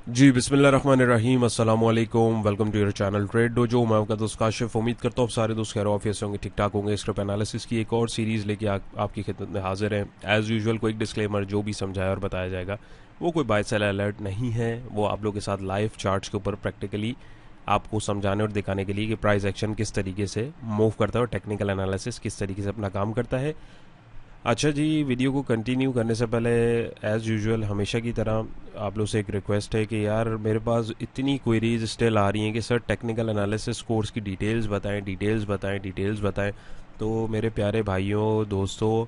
जी बिस्मिल्लाहिर्रहमानिर्रहीम अस्सलाम वालेकुम। Welcome to your channel Trade Dojo. मैं आपका दोस्त काशिफ। उम्मीद करता हूँ आप सारे दोस्त खैर ऑफिस होंगे, ठीक ठाक होंगे। स्क्रिप्ट एनालिसिस की एक और सीरीज़ लेके आपकी खिदमत में हाजिर हैं। एज़ यूजुअल कोई डिस्क्लेमर, जो भी समझाया और बताया जाएगा वो कोई बाय सेल अलर्ट नहीं है। वो आप लोगों के साथ लाइव चार्ट्स के ऊपर प्रैक्टिकली आपको समझाने और दिखाने के लिए कि प्राइस एक्शन किस तरीके से मूव करता है और टेक्निकल एनालिसिस किस तरीके से अपना काम करता है। अच्छा जी, वीडियो को कंटिन्यू करने से पहले एज़ यूजुअल हमेशा की तरह आप लोग से एक रिक्वेस्ट है कि यार मेरे पास इतनी क्वेरीज स्टिल आ रही हैं कि सर टेक्निकल एनालिसिस कोर्स की डिटेल्स बताएं, डिटेल्स बताएं, डिटेल्स बताएं। तो मेरे प्यारे भाइयों दोस्तों,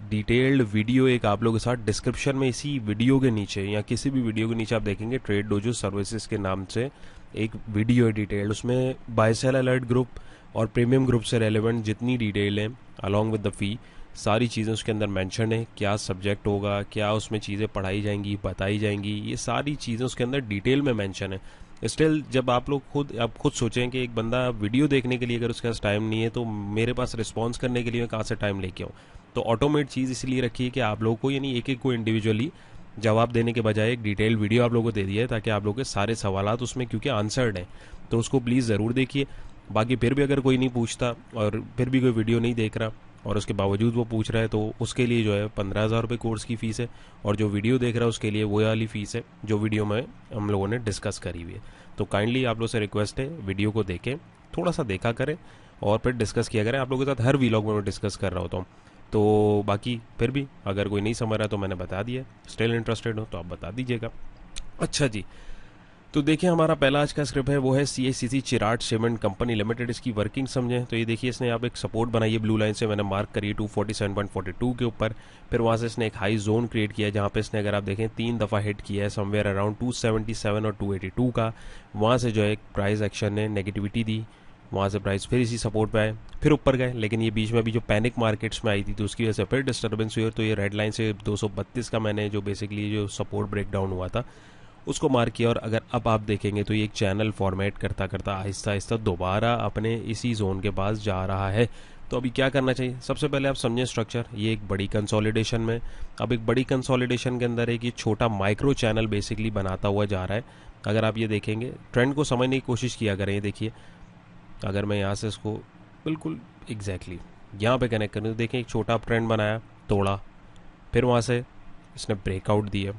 डिटेल्ड वीडियो एक आप लोगों के साथ डिस्क्रिप्शन में इसी वीडियो के नीचे या किसी भी वीडियो के नीचे आप देखेंगे ट्रेड डोजो सर्विसेज के नाम से एक वीडियो है डिटेल्ड। उसमें बाय सेल अलर्ट ग्रुप और प्रीमियम ग्रुप से रेलेवेंट जितनी डिटेल है अलॉन्ग विद द फी, सारी चीज़ें उसके अंदर मेंशन है। क्या सब्जेक्ट होगा, क्या उसमें चीज़ें पढ़ाई जाएंगी, बताई जाएंगी, ये सारी चीज़ें उसके अंदर डिटेल में मेंशन है। स्टिल जब आप खुद सोचें कि एक बंदा वीडियो देखने के लिए अगर उसके पास टाइम नहीं है तो मेरे पास रिस्पॉन्स करने के लिए मैं कहाँ से टाइम लेके आऊँ। तो ऑटोमेट चीज़ इसलिए रखी है कि आप लोगों को यानी एक एक को इंडिविजुअली जवाब देने के बजाय एक डिटेल वीडियो आप लोगों को दे दिया है, ताकि आप लोगों के सारे सवालात उसमें क्योंकि आंसर्ड हैं। तो उसको प्लीज़ ज़रूर देखिए। बाकी फिर भी अगर कोई नहीं पूछता और फिर भी कोई वीडियो नहीं देख रहा और उसके बावजूद वो पूछ रहा है, तो उसके लिए जो है 15,000 रुपये कोर्स की फ़ीस है, और जो वीडियो देख रहा है उसके लिए वो वाली फ़ीस है जो वीडियो में हम लोगों ने डिस्कस करी हुई है। तो काइंडली आप लोग से रिक्वेस्ट है, वीडियो को देखें, थोड़ा सा देखा करें और फिर डिस्कस किया करें। आप लोगों के साथ हर वीलॉग में मैं डिस्कस कर रहा होता हूँ। तो बाकी फिर भी अगर कोई नहीं समझ रहा तो मैंने बता दिया। स्टिल इंटरेस्टेड हो तो आप बता दीजिएगा। अच्छा जी, तो देखिए हमारा पहला आज का स्क्रिप्ट है वो है CICC Cherat cement company limited. इसकी वर्किंग समझें तो ये देखिए, इसने आप एक सपोर्ट बनाई है ब्लू लाइन से, मैंने मार्क करी है 247.42 के ऊपर। फिर वहाँ से इसने एक हाई जोन क्रिएट किया है जहाँ पे इसने अगर आप देखें 3 दफ़ा हिट किया है समवेयर अराउंड 277 और 282 का। वहाँ से जो है एक प्राइस एक्शन ने नेगेटिविटी दी, वहाँ से प्राइस फिर इसी सपोर्ट पे आए, फिर ऊपर गए। लेकिन ये बीच में अभी जो पैनिक मार्केट्स में आई थी तो उसकी वजह से फिर डिस्टर्बेंस हुई। तो ये रेड लाइन से 232 का मैंने जो बेसिकली जो सपोर्ट ब्रेकडाउन हुआ था उसको मार्क किया। और अगर अब आप देखेंगे तो ये एक चैनल फॉर्मेट करता करता आहिस्ता आहिस्ता दोबारा अपने इसी जोन के पास जा रहा है। तो अभी क्या करना चाहिए, सबसे पहले आप समझें स्ट्रक्चर। ये एक बड़ी कंसोलिडेशन में, अब एक बड़ी कंसोलिडेशन के अंदर एक ये छोटा माइक्रो चैनल बेसिकली बनाता हुआ जा रहा है। अगर आप ये देखेंगे ट्रेंड को समझने की कोशिश किया करें। ये देखिए, अगर मैं यहाँ से इसको बिल्कुल एग्जैक्टली यहाँ पे कनेक्ट करूँ तो देखें एक छोटा ट्रेंड बनाया, तोड़ा, फिर वहाँ से इसने ब्रेकआउट दिया,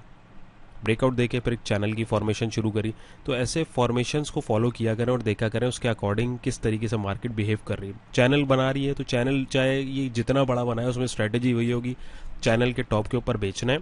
ब्रेकआउट देके फिर एक चैनल की फॉर्मेशन शुरू करी। तो ऐसे फॉर्मेशंस को फॉलो किया करें और देखा करें उसके अकॉर्डिंग किस तरीके से मार्केट बिहेव कर रही है। चैनल बना रही है तो चैनल चाहे ये जितना बड़ा बनाए उसमें स्ट्रेटेजी वही होगी, चैनल के टॉप के ऊपर बेचना है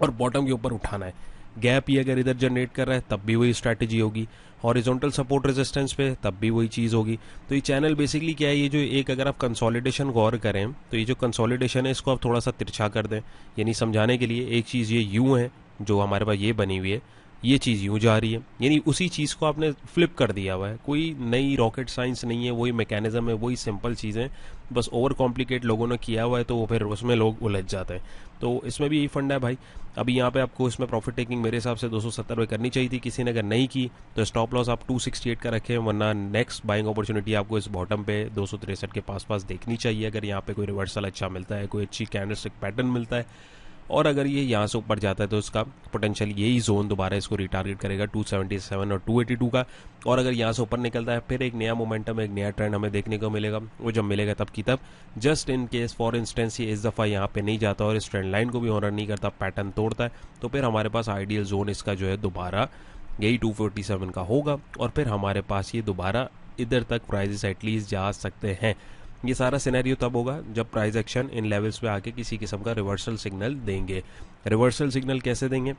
और बॉटम के ऊपर उठाना है। गैप ही अगर इधर जनरेट कर रहा है तब भी वही स्ट्रैटेजी होगी, हॉरिजॉन्टल सपोर्ट रेजिस्टेंस पे तब भी वही चीज़ होगी। तो ये चैनल बेसिकली क्या है, ये जो एक अगर आप कंसोलिडेशन गौर करें तो ये जो कंसोलिडेशन है इसको आप थोड़ा सा तिरछा कर दें। यानी समझाने के लिए एक चीज़ ये यूं है जो हमारे पास ये बनी हुई है, ये चीज़ यूं जा रही है, यानी उसी चीज़ को आपने फ्लिप कर दिया हुआ है। कोई नई रॉकेट साइंस नहीं है, वही मैकेनिज्म है, वही सिंपल चीज़ें, बस ओवर कॉम्प्लिकेट लोगों ने किया हुआ है तो वो फिर उसमें लोग उलझ जाते हैं। तो इसमें भी यही फंडा है भाई। अभी यहाँ पे आपको इसमें प्रॉफिट टेकिंग मेरे हिसाब से 270 रुपये करनी चाहिए थी, किसी ने अगर नहीं की तो स्टॉप लॉस आप 268 का रखें, वरना नेक्स्ट बाइंग अपॉर्चुनिटी आपको इस बॉटम पे 263 के पास देखनी चाहिए। अगर यहाँ पे कोई रिवर्सल अच्छा मिलता है, कोई अच्छी कैंडलस्टिक पैटर्न मिलता है, और अगर ये यहाँ से ऊपर जाता है तो इसका पोटेंशियल यही जोन दोबारा इसको रिटारगेट करेगा 277 और 282 का। और अगर यहाँ से ऊपर निकलता है फिर एक नया मोमेंटम, एक नया ट्रेंड हमें देखने को मिलेगा। वो जब मिलेगा तब की तब, just in case for instance ये इस दफ़ा यहाँ पे नहीं जाता और इस ट्रेंड लाइन को भी ऑनर नहीं करता, पैटर्न तोड़ता है, तो फिर हमारे पास आइडियल जोन इसका जो है दोबारा यही 247 का होगा। और फिर हमारे पास ये दोबारा इधर तक प्राइजेस एटलीस्ट जा सकते हैं। ये सारा सिनेरियो तब होगा जब प्राइस एक्शन इन लेवल्स पे आके किसी किस्म का रिवर्सल सिग्नल देंगे। रिवर्सल सिग्नल कैसे देंगे,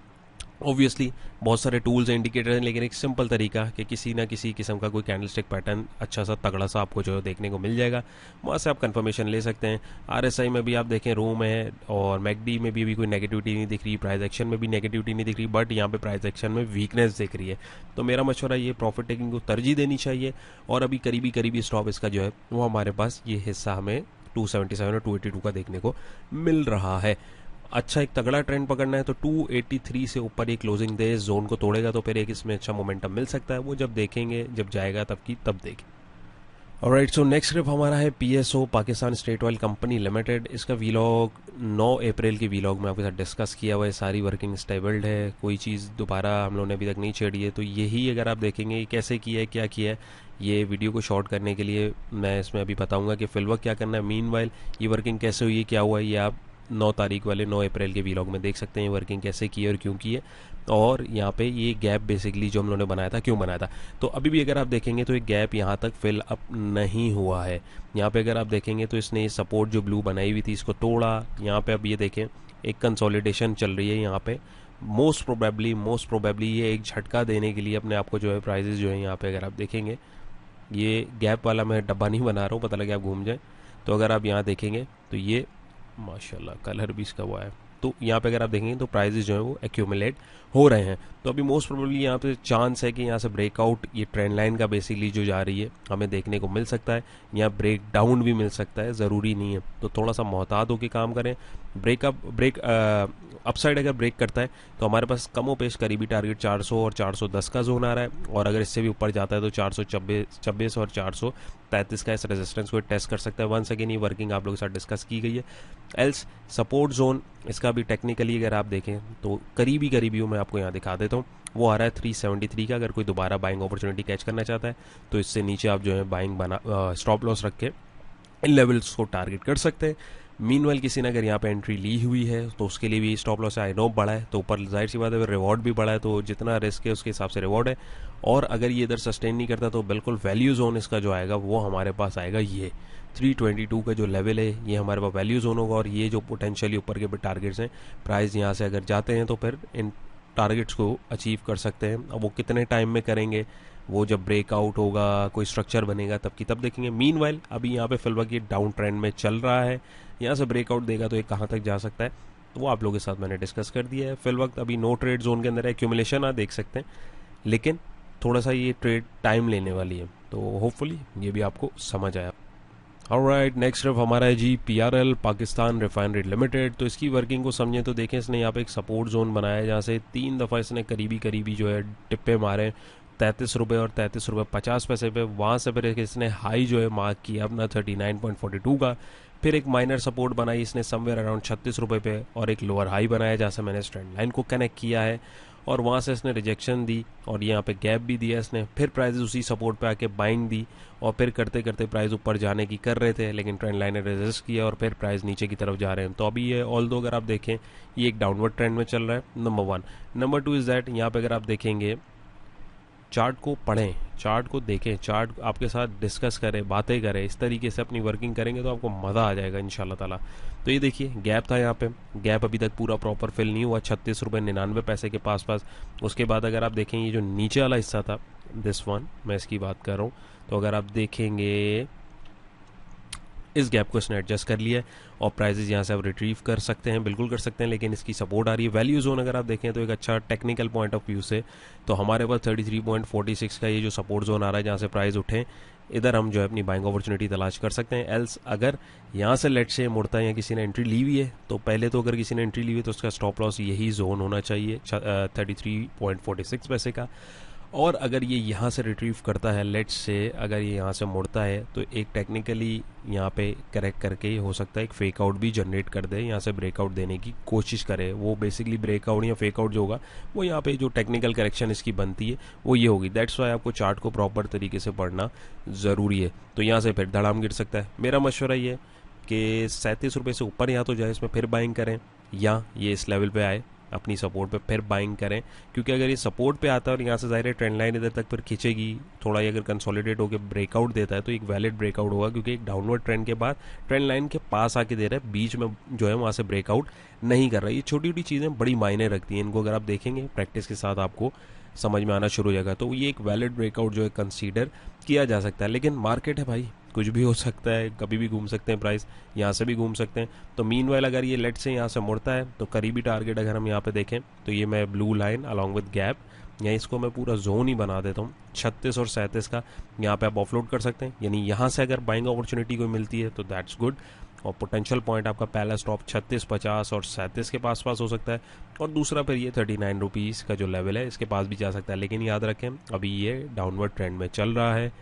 ऑब्वियसली बहुत सारे टूल्स हैं, इंडिकेटर हैं, लेकिन एक सिंपल तरीका कि किसी ना किसी किस्म का कोई कैंडलस्टिक पैटर्न अच्छा सा तगड़ा सा आपको जो है देखने को मिल जाएगा, वहाँ से आप कंफर्मेशन ले सकते हैं। RSI में भी आप देखें रूम है, और मैकडी में भी कोई नेगेटिविटी नहीं दिख रही, प्राइस एक्शन में भी नेगेटिविटी नहीं दिख रही, बट यहाँ पे प्राइस एक्शन में वीकनेस दिख रही है। तो मेरा मशवरा ये प्रॉफिट टेकिंग को तरजीह देनी चाहिए। और अभी करीबी करीबी स्टॉप इसका जो है वो हमारे पास ये हिस्सा हमें 277 और 282 का देखने को मिल रहा है। अच्छा एक तगड़ा ट्रेंड पकड़ना है तो 283 से ऊपर ये क्लोजिंग दे, इस जोन को तोड़ेगा तो फिर एक इसमें अच्छा मोमेंटम मिल सकता है। वो जब देखेंगे, जब जाएगा तब की तब देखें। ऑलराइट, सो नेक्स्ट स्क्रिप्ट हमारा है PSO Pakistan state oil company limited. इसका वीलॉग 9 अप्रैल के वीलॉग में आपके साथ डिस्कस किया हुआ है। सारी वर्किंग स्टेबल्ड है, कोई चीज़ दोबारा हम लोगों ने अभी तक नहीं छेड़ी है। तो यही अगर आप देखेंगे कैसे किया है, क्या किया है, ये वीडियो को शॉर्ट करने के लिए मैं इसमें अभी बताऊंगा कि फिलवक्त क्या करना है। मीनवाइल ये वर्किंग कैसे हुई है, क्या हुआ है, ये आप 9 तारीख वाले 9 अप्रैल के वीलॉग में देख सकते हैं वर्किंग कैसे की है और क्यों की है। और यहाँ पे ये गैप बेसिकली जो हम लोगों ने बनाया था, क्यों बनाया था। तो अभी भी अगर आप देखेंगे तो ये गैप यहाँ तक फिल अप नहीं हुआ है। यहाँ पे अगर आप देखेंगे तो इसने सपोर्ट जो ब्लू बनाई हुई थी इसको तोड़ा। यहाँ पे अब ये देखें एक कंसोलिडेशन चल रही है यहाँ पे। मोस्ट प्रोबेबली ये एक झटका देने के लिए अपने आप को जो है प्राइजेस जो है यहाँ पे अगर आप देखेंगे, ये गैप वाला मैं डब्बा नहीं बना रहा हूँ, पता लगे आप घूम जाए। तो अगर आप यहाँ देखेंगे तो ये माशाल्लाह कलर भी इसका हुआ है। तो यहाँ पे अगर आप देखेंगे तो प्राइजेस जो है वो एक्यूमुलेट हो रहे हैं। तो अभी मोस्ट प्रोबेबली यहाँ पे चांस है कि यहाँ से ब्रेकआउट ये ट्रेंड लाइन का बेसिकली जो जा रही है हमें देखने को मिल सकता है। यहाँ ब्रेक डाउन भी मिल सकता है, ज़रूरी नहीं है। तो थोड़ा सा मोहतात होकर काम करें। ब्रेक अपसाइड अगर ब्रेक करता है तो हमारे पास कमो पेश करीबी टारगेट 400 और 410 का जोन आ रहा है। और अगर इससे भी ऊपर जाता है तो 426 और 433 का इस रेजिस्टेंस को टेस्ट कर सकता है। वंस अगेन ये वर्किंग आप लोगों के साथ डिस्कस की गई है। एल्स सपोर्ट जोन इसका भी टेक्निकली अगर आप देखें तो करीबी मैं आपको यहाँ दिखा देता हूँ, वो आ रहा है 373 का। अगर कोई दोबारा बाइंग अपॉर्चुनिटी कैच करना चाहता है तो इससे नीचे आप जो है बाइंग स्टॉप लॉस रख के इन लेवल्स को टारगेट कर सकते हैं। मीनवाइल किसी ने अगर यहाँ पे एंट्री ली हुई है तो उसके लिए भी स्टॉप लॉस आई नो बड़ा है, तो ऊपर जाहिर सी बात है रिवॉर्ड भी बड़ा है, तो जितना रिस्क है उसके हिसाब से रिवॉर्ड है। और अगर ये इधर सस्टेन नहीं करता तो बिल्कुल वैल्यू जोन इसका जो आएगा वो हमारे पास आएगा ये 322 का जो लेवल है, ये हमारे पास वैल्यू जोन होगा। और ये जो पोटेंशियली ऊपर के टारगेट्स हैं, प्राइस यहाँ से अगर जाते हैं तो फिर इन टारगेट्स को अचीव कर सकते हैं। अब वो कितने टाइम में करेंगे, वो जब ब्रेकआउट होगा, कोई स्ट्रक्चर बनेगा तब की तब देखेंगे। मीनवाइल अभी यहाँ पे फिलहाल ये डाउन ट्रेंड में चल रहा है। यहाँ से ब्रेकआउट देगा तो ये कहाँ तक जा सकता है तो वो आप लोगों के साथ मैंने डिस्कस कर दिया है। फिल वक्त अभी नो ट्रेड जोन के अंदर है, एक्यूमुलेशन आप देख सकते हैं, लेकिन थोड़ा सा ये ट्रेड टाइम लेने वाली है। तो होपफुली ये भी आपको समझ आया। ऑलराइट, नेक्स्ट स्टेप हमारा है जी पीआरएल पाकिस्तान रिफाइनरी लिमिटेड। तो इसकी वर्किंग को समझें तो देखें, इसने यहाँ पे एक सपोर्ट जोन बनाया है जहाँ से 3 दफ़ा इसने करीबी जो है टिप्पे मारे 33 रुपये और 33 रुपये 50 पैसे पे। वहाँ से फिर इसने हाई जो है मार्क किया अपना 39.42 का। फिर एक माइनर सपोर्ट बनाई इसने समवेयर अराउंड 36 रुपये पे, और एक लोअर हाई बनाया जहाँ से मैंने ट्रेंड लाइन को कनेक्ट किया है। और वहाँ से इसने रिजेक्शन दी और यहाँ पे गैप भी दिया इसने। फिर प्राइस उसी सपोर्ट पे आके बाइंग दी और फिर करते करते प्राइस ऊपर जाने की कर रहे थे, लेकिन ट्रेंड लाइन ने रेजिस्ट किया और फिर प्राइस नीचे की तरफ जा रहे हैं। तो अभी ये ऑल दो अगर आप देखें ये एक डाउनवर्ड ट्रेंड में चल रहा है, नंबर 1। नंबर 2 इज़ दैट यहाँ पे अगर आप देखेंगे चार्ट को पढ़ें, चार्ट को देखें, चार्ट आपके साथ डिस्कस करें, बातें करें, इस तरीके से अपनी वर्किंग करेंगे तो आपको मज़ा आ जाएगा इंशाल्लाह ताला। तो ये देखिए गैप था यहाँ पे, गैप अभी तक पूरा प्रॉपर फिल नहीं हुआ, 36 रुपये 99 पैसे के पास। उसके बाद अगर आप देखें ये जो नीचे वाला हिस्सा था दिस वन, मैं इसकी बात कर रहा हूँ, तो अगर आप देखेंगे इस गैप को इसने एडजस्ट कर लिया है और प्राइजेस यहाँ से आप रिट्रीव कर सकते हैं, बिल्कुल कर सकते हैं, लेकिन इसकी सपोर्ट आ रही है। वैल्यू जोन अगर आप देखें तो एक अच्छा टेक्निकल पॉइंट ऑफ व्यू से तो हमारे पास 33.46 का ये जो सपोर्ट जोन आ रहा है जहाँ से प्राइस उठे, इधर हम जो है अपनी बाइंग अपॉर्चुनिटी तलाश कर सकते हैं। एल्स अगर यहाँ से लेट से मुड़ता है या किसी ने एंट्री ली हुई है तो पहले तो अगर किसी ने एंट्री ली हुई है तो उसका स्टॉप लॉस यही जोन होना चाहिए 33.46 पैसे का। और अगर ये यहाँ से रिट्रीव करता है, लेट्स से अगर ये यहाँ से मुड़ता है तो एक टेक्निकली यहाँ पे करेक्ट करके हो सकता है एक फेक आउट भी जनरेट कर दे, यहाँ से ब्रेकआउट देने की कोशिश करे। वो बेसिकली ब्रेकआउट या फेक आउट जो होगा वो यहाँ पे जो टेक्निकल करेक्शन इसकी बनती है वो ये होगी। दैट्स वाई आपको चार्ट को प्रॉपर तरीके से पढ़ना ज़रूरी है। तो यहाँ से फिर धड़ाम गिर सकता है। मेरा मशवरा ये कि 37 रुपये से ऊपर यहाँ तो जाए इसमें फिर बाइंग करें, या ये इस लेवल पे आए अपनी सपोर्ट पे फिर बाइंग करें, क्योंकि अगर ये सपोर्ट पे आता है और यहाँ से ज़ाहिर है ट्रेंड लाइन इधर तक फिर खींचेगी, थोड़ा ये अगर कंसोलिडेट होकर ब्रेकआउट देता है तो एक वैलिड ब्रेकआउट होगा, क्योंकि एक डाउनवर्ड ट्रेंड के बाद ट्रेंड लाइन के पास आके दे रहा है, बीच में जो है वहाँ से ब्रेकआउट नहीं कर रहा है। ये छोटी छोटी चीज़ें बड़ी मायने रखती हैं, इनको अगर आप देखेंगे प्रैक्टिस के साथ आपको समझ में आना शुरू हो जाएगा। तो ये एक वैलिड ब्रेकआउट जो है कंसीडर किया जा सकता है। लेकिन मार्केट है भाई, कुछ भी हो सकता है, कभी भी घूम सकते हैं प्राइस, यहाँ से भी घूम सकते हैं। तो मीनवाइल अगर ये लेट से यहाँ से मुड़ता है तो करीबी टारगेट अगर हम यहाँ पे देखें तो ये मैं blue line along with gap, या इसको मैं पूरा जोन ही बना देता हूँ 36 और 37 का, यहाँ पे आप ऑफलोड कर सकते हैं। यानी यहाँ से अगर बाइंग अपॉर्चुनिटी कोई मिलती है तो दैट्स गुड। और पोटेंशियल पॉइंट आपका पहला स्टॉप 36, 50 और 37 के पास हो सकता है, और दूसरा फिर ये 39 रुपीज़ का जो लेवल है इसके पास भी जा सकता है। लेकिन याद रखें अभी ये डाउनवर्ड ट्रेंड में चल रहा है,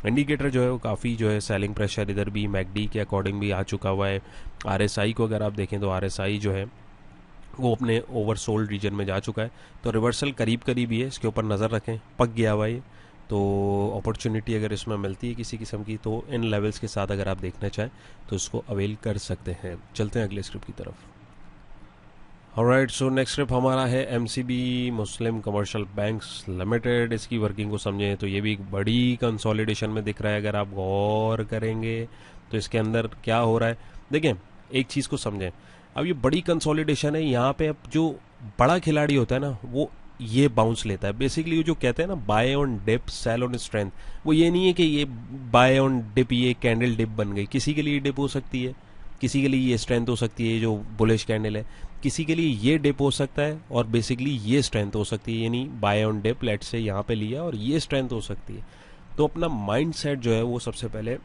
इंडिकेटर जो है वो काफ़ी जो है सेलिंग प्रेशर इधर भी मैकडी के अकॉर्डिंग भी आ चुका हुआ है। आरएसआई को अगर आप देखें तो आरएसआई जो है वो अपने ओवरसोल्ड रीजन में जा चुका है, तो रिवर्सल करीब करीब ही है, इसके ऊपर नज़र रखें, पक गया हुआ ये। तो अपॉर्चुनिटी अगर इसमें मिलती है किसी किस्म की तो इन लेवल्स के साथ अगर आप देखना चाहें तो इसको अवेल कर सकते हैं। चलते हैं अगले स्क्रिप्ट की तरफ। ऑलराइट, सो नेक्स्ट स्क्रिप्ट हमारा है एमसीबी मुस्लिम कमर्शियल बैंक्स लिमिटेड। इसकी वर्किंग को समझें तो ये भी एक बड़ी कंसोलिडेशन में दिख रहा है। अगर आप गौर करेंगे तो इसके अंदर क्या हो रहा है, देखें एक चीज़ को समझें। अब ये बड़ी कंसोलिडेशन है, यहाँ पे अब जो बड़ा खिलाड़ी होता है ना वो ये बाउंस लेता है। बेसिकली जो कहते हैं ना buy on dip sell on strength, वो ये नहीं है कि ये बाय ऑन डिप ये कैंडल डिप बन गई। किसी के लिए डिप हो सकती है, किसी के लिए ये स्ट्रेंथ हो सकती है, जो बुलिश कैंडल है, किसी के लिए ये डिप हो सकता है और बेसिकली ये स्ट्रेंथ हो सकती है। यानी बाय ऑन डिप लेट से यहाँ पे लिया और ये स्ट्रेंथ हो सकती है। तो अपना माइंड सेट जो है वो सबसे पहले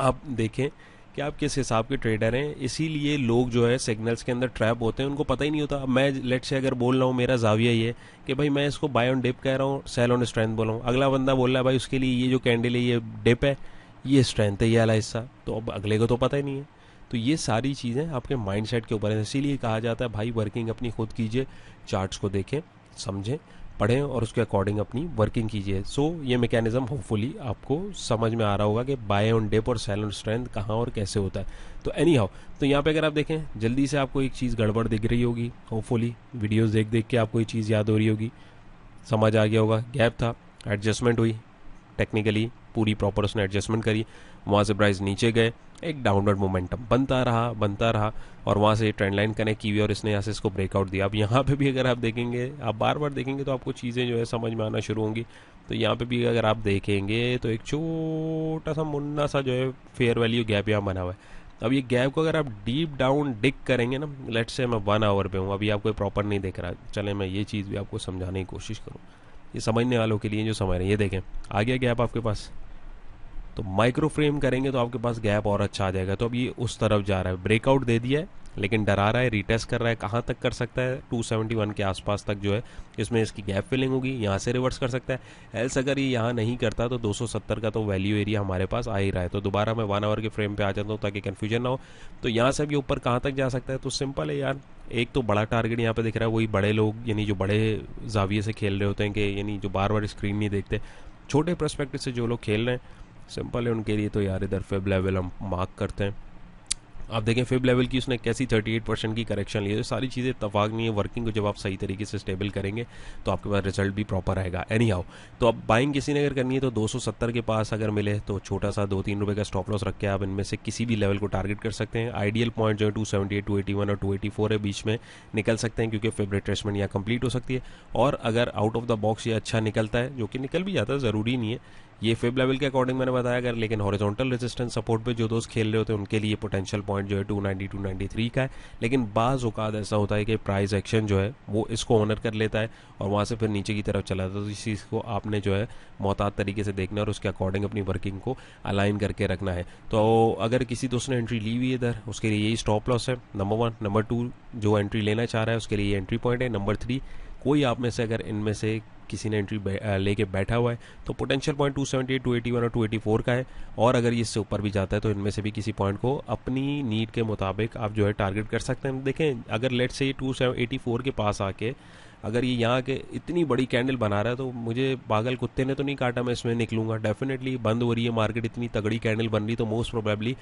आप देखें कि आप किस हिसाब के ट्रेडर हैं। इसीलिए लोग जो है सिग्नल्स के अंदर ट्रैप होते हैं, उनको पता ही नहीं होता। मैं लेट से अगर बोल रहा हूँ, मेरा जाविया ये कि भाई मैं इसको बाय ऑन डिप कह रहा हूँ, सेल ऑन स्ट्रेंथ बोल रहा हूँ, अगला बंदा बोल रहा है भाई उसके लिए ये जो कैंडल है ये डिप है, ये स्ट्रेंथ है, ये वाला हिस्सा, तो अब अगले को तो पता ही नहीं है। तो ये सारी चीज़ें आपके माइंडसेट के ऊपर है। इसीलिए कहा जाता है भाई वर्किंग अपनी खुद कीजिए, चार्ट्स को देखें, समझें, पढ़ें और उसके अकॉर्डिंग अपनी वर्किंग कीजिए। सो ये मैकेनिज्म होपफुली आपको समझ में आ रहा होगा कि बाय ऑन डिप और सेल ऑन स्ट्रेंथ कहाँ और कैसे होता है। तो एनी हाउ, तो यहाँ पे अगर आप देखें जल्दी से आपको एक चीज़ गड़बड़ दिख रही होगी, होपफुली वीडियोज़ देख देख के आपको ये चीज़ याद हो रही होगी, समझ आ गया होगा। गैप था, एडजस्टमेंट हुई, टेक्निकली पूरी प्रॉपर उसने एडजस्टमेंट करी, वहाँ से प्राइस नीचे गए, एक डाउनवर्ड मोमेंटम बनता रहा और वहाँ से ट्रेंड लाइन कनेक्ट की हुई और इसने यहाँ से इसको ब्रेकआउट दिया। अब यहाँ पे भी अगर आप देखेंगे, आप बार बार देखेंगे तो आपको चीज़ें जो है समझ में आना शुरू होंगी। तो यहाँ पे भी अगर आप देखेंगे तो एक छोटा सा मुन्ना सा जो है फेयर वैल्यू गैप यहाँ बना हुआ है। अब ये गैप को अगर आप डीप डाउन डिक करेंगे ना, लेट्स से मैं 1 आवर पे हूँ, अभी आपको प्रॉपर नहीं दिख रहा, चले मैं ये चीज़ भी आपको समझाने की कोशिश करूँ, ये समझने वालों के लिए जो समझ रहे हैं। ये देखें आ गया गैप आपके पास, तो माइक्रो फ्रेम करेंगे तो आपके पास गैप और अच्छा आ जाएगा। तो अब ये उस तरफ जा रहा है, ब्रेकआउट दे दिया है लेकिन डरा रहा है, रिटेस्ट कर रहा है। कहाँ तक कर सकता है, 271 के आसपास तक जो है इसमें इसकी गैप फिलिंग होगी, यहाँ से रिवर्स कर सकता है। एल्स अगर ये यहाँ नहीं करता तो 270 का तो वैल्यू एरिया हमारे पास आ ही रहा है। तो दोबारा मैं 1 आवर के फ्रेम पे आ जाता हूँ ताकि कन्फ्यूजन ना हो। तो यहाँ से भी ऊपर कहाँ तक जा सकता है, तो सिंपल है यार, एक तो बड़ा टारगेट यहाँ पे दिख रहा है, वही बड़े लोग यानी जो बड़े जाविये से खेल रहे होते हैं कि यानी जो बार बार स्क्रीन नहीं देखते, छोटे पर्सपेक्टिव से जो लोग खेल रहे हैं सिंपल है उनके लिए तो यार इधर फिब लेवल हम मार्क करते हैं। आप देखें फिब लेवल की उसने कैसी 38% की करेक्शन ली है। सारी चीज़ें इत्तेफाक नहीं है, वर्किंग को जब आप सही तरीके से स्टेबल करेंगे तो आपके पास रिजल्ट भी प्रॉपर आएगा। एनी हाउ, तो अब बाइंग किसी ने अगर करनी है तो 270 के पास अगर मिले तो छोटा सा 2-3 रुपये का स्टॉप लॉस रख के आप इनमें से किसी भी लेवल को टारगेट कर सकते हैं। आइडियल पॉइंट जो है 278, 281 और 284 है, बीच में निकल सकते हैं क्योंकि फिब रिट्रेसमेंट यहाँ कंप्लीट हो सकती है। और अगर आउट ऑफ द बॉक्स ये अच्छा निकलता है, जो कि निकल भी जाता है, ज़रूरी नहीं है ये फिब लेवल के अकॉर्डिंग मैंने बताया अगर, लेकिन हॉरिजॉन्टल रेजिस्टेंस सपोर्ट पे जो दोस्त खेल रहे होते हैं उनके लिए पोटेंशियल पॉइंट जो है 290, 293 का है। लेकिन बाज़ औक़ात ऐसा होता है कि प्राइस एक्शन जो है वो इसको ऑनर कर लेता है और वहाँ से फिर नीचे की तरफ चला जाता है। तो इस चीज़ को आपने जो है मोहतात तरीके से देखना है और उसके अकॉर्डिंग अपनी वर्किंग को अलाइन करके रखना है। तो अगर किसी दोस्त ने एंट्री ली हुई है इधर, उसके लिए यही स्टॉप लॉस है नंबर 1। नंबर 2, जो एंट्री लेना चाह रहा है उसके लिए ये एंट्री पॉइंट है। नंबर 3, कोई आप में से अगर इनमें से किसी ने एंट्री लेके बैठा हुआ है तो पोटेंशियल पॉइंट 278, 281 और 284 का है। और अगर ये इससे ऊपर भी जाता है तो इनमें से भी किसी पॉइंट को अपनी नीड के मुताबिक आप जो है टारगेट कर सकते हैं। देखें अगर लेट से ये 284 के पास आके अगर ये यहाँ के इतनी बड़ी कैंडल बना रहा है तो मुझे पागल कुत्ते ने तो नहीं काटा, मैं इसमें निकलूंगा। डेफिनेटली बंद हो रही है मार्केट, इतनी तगड़ी कैंडल बन रही तो मोस्ट प्रोबेबली,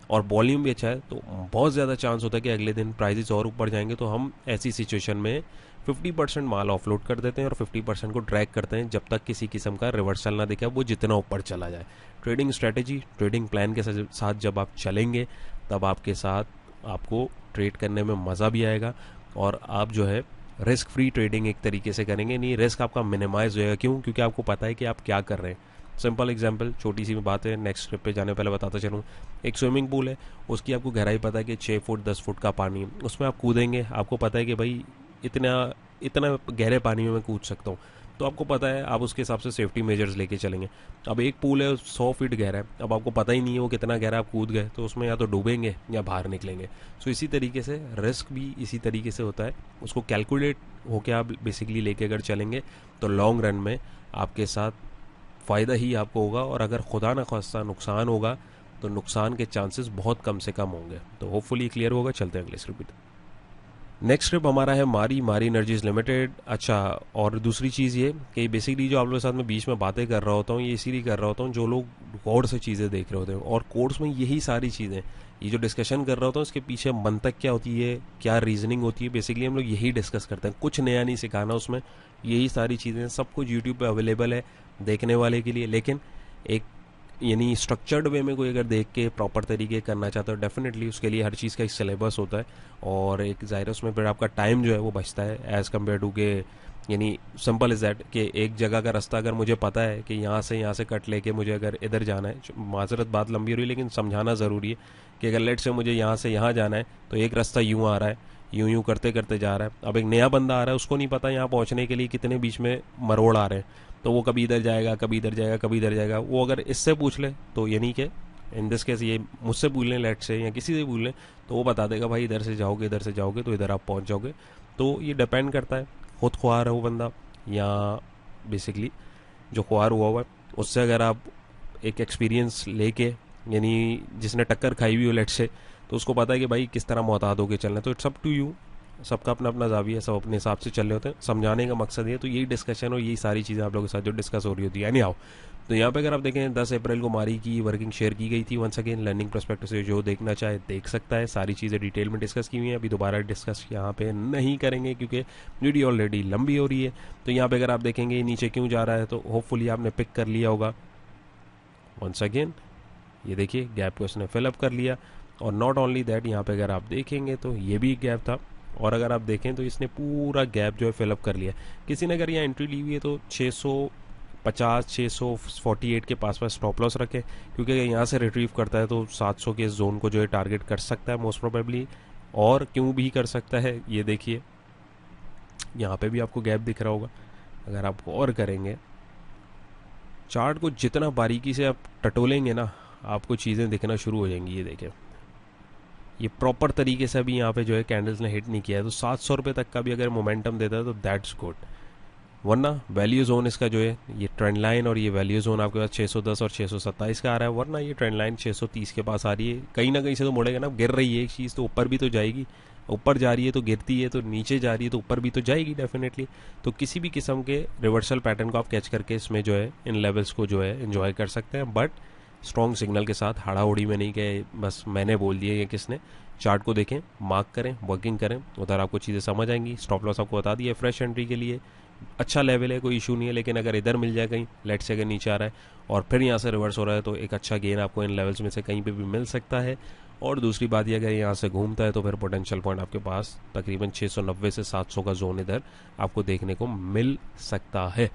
और वॉल्यूम भी अच्छा है तो बहुत ज़्यादा चांस होता है कि अगले दिन प्राइजेस और ऊपर जाएंगे। तो हम ऐसी सिचुएशन में 50% माल ऑफलोड कर देते हैं और 50% को ड्रैग करते हैं जब तक किसी किस्म का रिवर्सल ना दिखे, वो जितना ऊपर चला जाए। ट्रेडिंग स्ट्रेटेजी, ट्रेडिंग प्लान के साथ जब आप चलेंगे तब आपके साथ आपको ट्रेड करने में मज़ा भी आएगा और आप जो है रिस्क फ्री ट्रेडिंग एक तरीके से करेंगे। नहीं, रिस्क आपका मिनिमाइज होएगा। क्यों? क्योंकि आपको पता है कि आप क्या कर रहे हैं। सिंपल एग्जांपल, छोटी सी बात है, नेक्स्ट स्टेप पे जाने पहले बताता चलूँ। एक स्विमिंग पूल है, उसकी आपको गहराई पता है कि 6 फुट 10 फुट का पानी है, उसमें आप कूदेंगे, आपको पता है कि भाई इतना गहरे पानी में मैं कूद सकता हूँ, तो आपको पता है आप उसके हिसाब से सेफ्टी मेजर्स लेके चलेंगे। अब एक पूल है 100 फीट गहरा है, अब आपको पता ही नहीं है वो कितना गहरा आप कूद गए, तो उसमें या तो डूबेंगे या बाहर निकलेंगे। सो इसी तरीके से रिस्क भी इसी तरीके से होता है, उसको कैलकुलेट होके आप बेसिकली लेके अगर चलेंगे तो लॉन्ग रन में आपके साथ फ़ायदा ही आपको होगा, और अगर खुदा न खास्ता नुकसान होगा तो नुकसान के चांसेस बहुत कम से कम होंगे। तो होपफुली क्लियर होगा। चलते हैं अगले स्क्रिप्ट की। नेक्स्ट स्क्रिप्ट हमारा है मारी एनर्जीज लिमिटेड। अच्छा, और दूसरी चीज़ ये कि बेसिकली जो आप लोगों के साथ में बीच में बातें कर रहा होता हूँ, ये इसीलिए कर रहा होता हूँ जो लोग गौर से चीज़ें देख रहे होते हैं, और कोर्स में यही सारी चीज़ें, ये जो डिस्कशन कर रहा होता हूँ इसके पीछे मंतक क्या होती है, क्या रीजनिंग होती है, बेसिकली हम लोग यही डिस्कस करते हैं। कुछ नया नहीं सिखाना उसमें, यही सारी चीज़ें सब कुछ यूट्यूब पे अवेलेबल है देखने वाले के लिए। लेकिन एक यानी स्ट्रक्चर्ड वे में कोई अगर देख के प्रॉपर तरीके करना चाहता है, डेफिनेटली उसके लिए हर चीज़ का एक सिलेबस होता है, और एक ज़ाहिर उसमें फिर आपका टाइम जो है वो बचता है एज़ कम्पेयर टू के, यानी सिंपल इज़ दैट कि एक जगह का रास्ता अगर मुझे पता है कि यहाँ से कट लेके मुझे अगर इधर जाना है, माजरत बात लंबी हो रही है लेकिन समझाना ज़रूरी है कि अगर लेट से मुझे यहाँ से यहाँ जाना है तो एक रास्ता यूँ आ रहा है, यूँ यूँ करते करते जा रहा है। अब एक नया बंदा आ रहा है, उसको नहीं पता यहाँ पहुँचने के लिए कितने बीच में मरोड़ आ रहे हैं, तो वो कभी इधर जाएगा, कभी इधर जाएगा, कभी इधर जाएगा। वो अगर इससे पूछ ले तो यानी कि इन दिस केस ये मुझसे पूछ लें लेट से या किसी से पूछ लें, तो वो बता देगा भाई इधर से जाओगे तो इधर आप पहुंच जाओगे। तो ये डिपेंड करता है खुद ख्वार है वो बंदा, या बेसिकली जो ख्वार हुआ है उससे अगर आप एक एक्सपीरियंस लेके, यानी जिसने टक्कर खाई हुई हो लेट से, तो उसको पता है कि भाई किस तरह मोहतात होकर चलना है। तो इट्स अप टू यू, सबका अपना अपना जाविया, सब अपने हिसाब से चल रहे होते हैं। समझाने का मकसद ये, तो यही डिस्कशन और यही सारी चीज़ें आप लोगों के साथ जो डिस्कस हो रही होती है। यानी आओ, तो यहाँ पे अगर आप देखें 10 अप्रैल को मारी की वर्किंग शेयर की गई थी। वंस अगेन लर्निंग पर्सपेक्टिव से जो देखना चाहे देख सकता है, सारी चीज़ें डिटेल में डिस्कस की हुई हैं। अभी दोबारा डिस्कस यहाँ पे नहीं करेंगे क्योंकि वीडियो ऑलरेडी लंबी हो रही है। तो यहाँ पे अगर आप देखेंगे नीचे क्यों जा रहा है, तो होपफुली आपने पिक कर लिया होगा। वंस अगेन ये देखिए गैप को इसने फिलअप कर लिया, और नॉट ओनली दैट यहाँ पे अगर आप देखेंगे तो ये भी गैप था, और अगर आप देखें तो इसने पूरा गैप जो है फिलअप कर लिया। किसी ने अगर यहाँ एंट्री ली हुई है तो 650 648 के पास स्टॉप लॉस रखें, क्योंकि अगर यहाँ से रिट्रीव करता है तो 700 के जोन को जो है टारगेट कर सकता है मोस्ट प्रोबेबली, और क्यों भी कर सकता है ये देखिए यहाँ पे भी आपको गैप दिख रहा होगा। अगर आप और करेंगे चार्ट को, जितना बारीकी से आप टटोलेंगे ना, आपको चीज़ें दिखना शुरू हो जाएंगी। ये देखें ये प्रॉपर तरीके से अभी यहाँ पे जो है कैंडल्स ने हिट नहीं किया है, तो 700 रुपये तक का भी अगर मोमेंटम देता है तो दैट्स गुड। वरना वैल्यू जोन इसका जो है ये ट्रेंड लाइन, और ये वैल्यू जोन आपके पास 610 और 627 का आ रहा है, वरना ये ट्रेंड लाइन 630 के पास आ रही है। कहीं ना कहीं से तो मुड़ेगा ना, गिर रही है एक चीज़ तो ऊपर भी तो जाएगी, ऊपर जा रही है तो गिरती है, तो नीचे जा रही है तो ऊपर भी तो जाएगी डेफिनेटली। तो किसी भी किस्म के रिवर्सल पैटर्न को आप कैच करके इसमें जो है इन लेवल्स को जो है एंजॉय कर सकते हैं, बट स्ट्रॉन्ग सिग्नल के साथ, हाड़ाहुड़ी में नहीं कि बस मैंने बोल दिया या किसने। चार्ट को देखें, मार्क करें, वर्किंग करें, उधर आपको चीज़ें समझ आएंगी। स्टॉप लॉस आपको बता दिया, फ्रेश एंट्री के लिए अच्छा लेवल है, कोई इशू नहीं है। लेकिन अगर इधर मिल जाए कहीं, लेट से अगर नीचे आ रहा है और फिर यहाँ से रिवर्स हो रहा है, तो एक अच्छा गेन आपको इन लेवल्स में से कहीं पे भी मिल सकता है। और दूसरी बात ये, अगर यहाँ से घूमता है तो फिर पोटेंशियल पॉइंट आपके पास तकरीबन 690 से 700 का जोन इधर आपको देखने को मिल सकता है।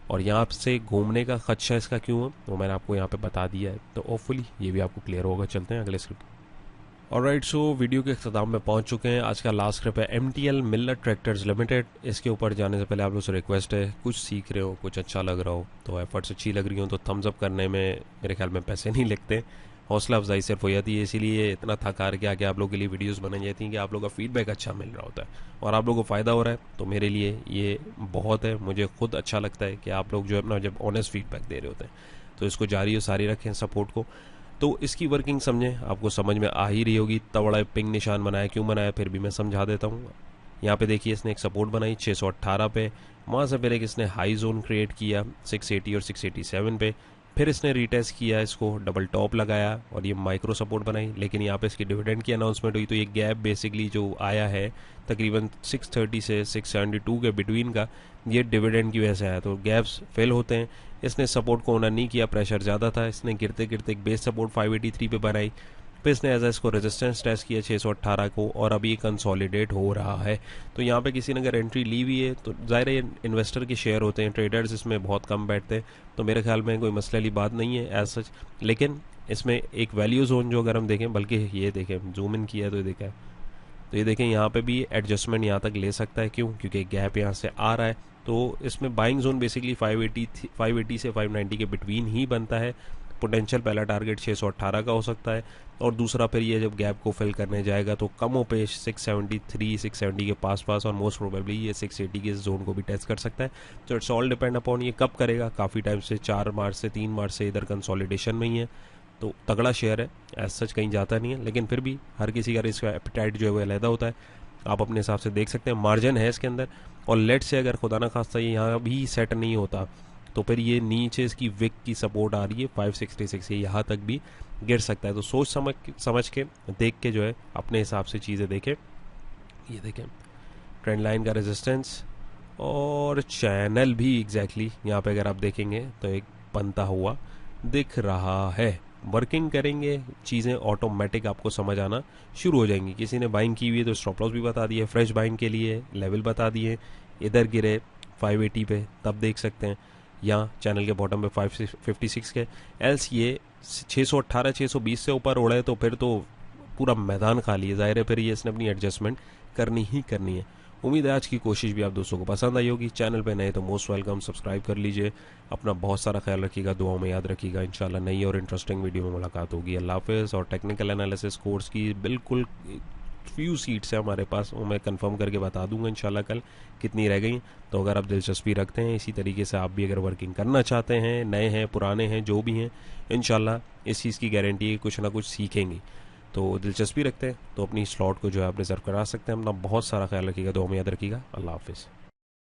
और यहाँ से घूमने का खदशा इसका क्यों है वो मैंने आपको यहाँ पे बता दिया है, तो होपफुली ये भी आपको क्लियर होगा। चलते हैं अगले स्क्रिप्ट। ऑलराइट, सो वीडियो के अख्ताम में पहुंच चुके हैं। आज का लास्ट स्क्रिप्ट है MTL मिलर ट्रैक्टर्स लिमिटेड। इसके ऊपर जाने से पहले आप लोग से रिक्वेस्ट है, कुछ सीख रहे हो, कुछ अच्छा लग रहा हो, तो एफर्ट्स अच्छी लग रही हो तो थम्स अप करने में मेरे ख्याल में पैसे नहीं लगते, हौसला अफजाई सिर्फ हो जाती है। इसीलिए इतना थक हार के आके आप लोगों के लिए वीडियोस बनाई जाती हैं कि आप लोगों का फीडबैक अच्छा मिल रहा होता है और आप लोगों को फ़ायदा हो रहा है, तो मेरे लिए ये बहुत है। मुझे खुद अच्छा लगता है कि आप लोग जो है अपना जब ऑनेस्ट फीडबैक दे रहे होते हैं, तो इसको जारी और सारी रखें सपोर्ट को। तो इसकी वर्किंग समझें, आपको समझ में आ ही रही होगी। तवड़ा पिंग निशान बनाया, क्यों बनाया फिर भी मैं समझा देता हूँ। यहाँ पे देखिए इसने एक सपोर्ट बनाई 618 पे, वहाँ से फिर एक इसने हाई जोन क्रिएट किया 680 और 687 पे, फिर इसने रीटेस्ट किया, इसको डबल टॉप लगाया और ये माइक्रो सपोर्ट बनाई। लेकिन यहाँ पे इसकी डिविडेंड की अनाउंसमेंट हुई, तो ये गैप बेसिकली जो आया है तकरीबन 630 से 672 के बिटवीन का, ये डिविडेंड की वजह से आया। तो गैप्स फेल होते हैं। इसने सपोर्ट को ऑनर नहीं किया, प्रेशर ज़्यादा था, इसने गिरते गिरते एक बेस सपोर्ट 583 पे बनाई, फिर इसने एज इसको रेजिस्टेंस टेस्ट किया 618 को, और अभी कंसोलिडेट हो रहा है। तो यहाँ पे किसी ने अगर एंट्री ली हुई है तो ज़ाहिर है इन्वेस्टर के शेयर होते हैं, ट्रेडर्स इसमें बहुत कम बैठते हैं, तो मेरे ख्याल में कोई मसले वाली बात नहीं है एज सच। लेकिन इसमें एक वैल्यू जोन जो अगर हम देखें, बल्कि ये देखें जूम इन किया तो ये देखा है, तो ये देखें यहाँ पे भी एडजस्टमेंट यहाँ तक ले सकता है। क्यों? क्योंकि गैप यहाँ से आ रहा है, तो इसमें बाइंग जोन बेसिकली 580 से 590 के बिटवीन ही बनता है। पोटेंशियल पहला टारगेट 618 का हो सकता है, और दूसरा फिर ये जब गैप को फिल करने जाएगा तो कम पेश 673 670 के पास और मोस्ट प्रोबेबली ये 680 के जोन को भी टेस्ट कर सकता है। तो इट्स ऑल डिपेंड अपॉन ये कब करेगा। काफ़ी टाइम से 4 मार्च से 3 मार्च से इधर कंसोलिडेशन में ही है, तो तगड़ा शेयर है, एज सच कहीं जाता नहीं है, लेकिन फिर भी हर किसी का रिस्क एपिटाइट जो है वो अलहदा होता है। आप अपने हिसाब से देख सकते हैं, मार्जिन है इसके अंदर। और लेट से अगर खुदा ना खास्ता ये यहाँ भी सेट नहीं होता तो फिर ये नीचे इसकी विक की सपोर्ट आ रही है 566, ये यहाँ तक भी गिर सकता है। तो सोच समझ के देख के जो है अपने हिसाब से चीज़ें देखें। ये देखें ट्रेंड लाइन का रेजिस्टेंस और चैनल भी एग्जैक्टली यहाँ पे अगर आप देखेंगे तो एक बनता हुआ दिख रहा है। वर्किंग करेंगे चीज़ें ऑटोमेटिक आपको समझ आना शुरू हो जाएंगी। किसी ने बाइंग की हुई है तो स्टॉप लॉस भी बता दिए, फ्रेश बाइंग के लिए लेवल बता दिए, इधर गिरे 580 पे तब देख सकते हैं, या चैनल के बॉटम पे 556 के। एल्स ये 618 620 से ऊपर उड़े तो फिर तो पूरा मैदान खाली है, जाहिर है फिर ये इसने अपनी एडजस्टमेंट करनी ही करनी है। उम्मीद है आज की कोशिश भी आप दोस्तों को पसंद आई होगी। चैनल पे नए तो मोस्ट वेलकम, सब्सक्राइब कर लीजिए। अपना बहुत सारा ख्याल रखिएगा, दुआओं में याद रखिएगा। इंशाल्लाह नई और इंटरेस्टिंग वीडियो में मुलाकात होगी। अल्लाह हाफिज़। और टेक्निकल एनालिसिस कोर्स की बिल्कुल फ्यू सीट्स है हमारे पास, वो मैं कंफर्म करके बता दूंगा इंशाल्लाह कल कितनी रह गई। तो अगर आप दिलचस्पी रखते हैं इसी तरीके से, आप भी अगर वर्किंग करना चाहते हैं, नए हैं पुराने हैं जो भी हैं, इंशाल्लाह इस चीज़ की गारंटी है कुछ ना कुछ सीखेंगे। तो दिलचस्पी रखते हैं तो अपनी स्लॉट को जो है आप रिजर्व करा सकते हैं। अपना बहुत सारा ख्याल रखिएगा, दुआ में याद रखिएगा। अल्लाह हाफिज़।